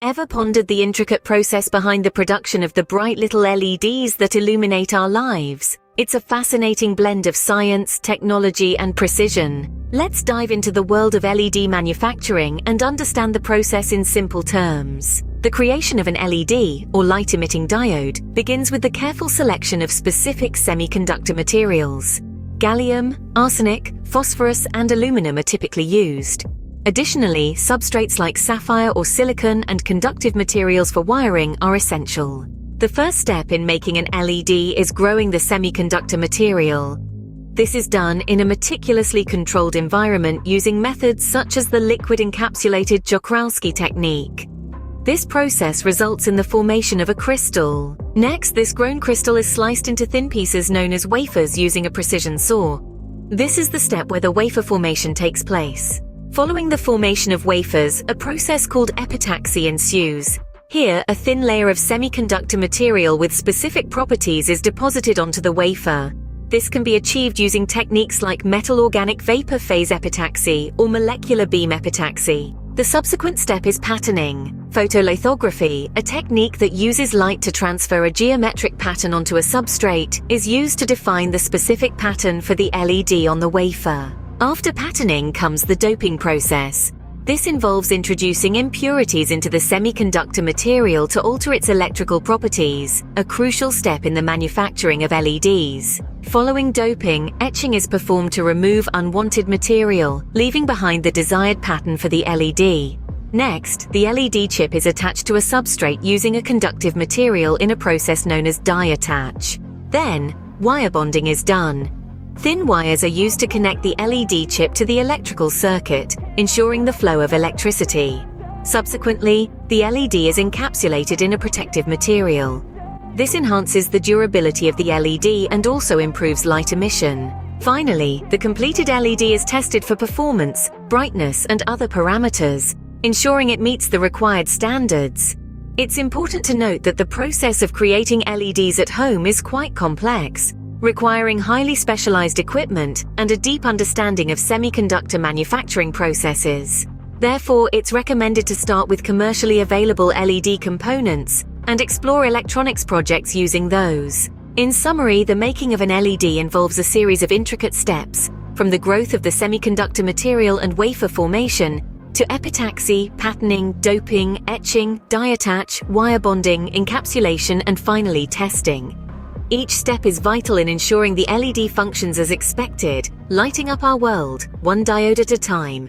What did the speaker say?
Ever pondered the intricate process behind the production of the bright little LEDs that illuminate our lives? It's a fascinating blend of science, technology, and precision. Let's dive into the world of LED manufacturing and understand the process in simple terms. The creation of an LED, or light-emitting diode, begins with the careful selection of specific semiconductor materials. Gallium, arsenic, phosphorus, and aluminum are typically used. Additionally, substrates like sapphire or silicon and conductive materials for wiring are essential. The first step in making an LED is growing the semiconductor material. This is done in a meticulously controlled environment using methods such as the liquid encapsulated Joukowsky technique. This process results in the formation of a crystal. Next, this grown crystal is sliced into thin pieces known as wafers using a precision saw. This is the step where the wafer formation takes place. Following the formation of wafers, a process called epitaxy ensues. Here, a thin layer of semiconductor material with specific properties is deposited onto the wafer. This can be achieved using techniques like metal organic vapor phase epitaxy or molecular beam epitaxy. The subsequent step is patterning. Photolithography, a technique that uses light to transfer a geometric pattern onto a substrate, is used to define the specific pattern for the LED on the wafer. After patterning comes the doping process. This involves introducing impurities into the semiconductor material to alter its electrical properties, a crucial step in the manufacturing of LEDs. Following doping, etching is performed to remove unwanted material, leaving behind the desired pattern for the LED. Next, the LED chip is attached to a substrate using a conductive material in a process known as die attach. Then, wire bonding is done. Thin wires are used to connect the LED chip to the electrical circuit, ensuring the flow of electricity. Subsequently, the LED is encapsulated in a protective material. This enhances the durability of the LED and also improves light emission. Finally, the completed LED is tested for performance, brightness, and other parameters, ensuring it meets the required standards. It's important to note that the process of creating LEDs at home is quite complex, requiring highly specialized equipment and a deep understanding of semiconductor manufacturing processes. Therefore, it's recommended to start with commercially available LED components and explore electronics projects using those. In summary, the making of an LED involves a series of intricate steps, from the growth of the semiconductor material and wafer formation, to epitaxy, patterning, doping, etching, die attach, wire bonding, encapsulation, and finally testing. Each step is vital in ensuring the LED functions as expected, lighting up our world, one diode at a time.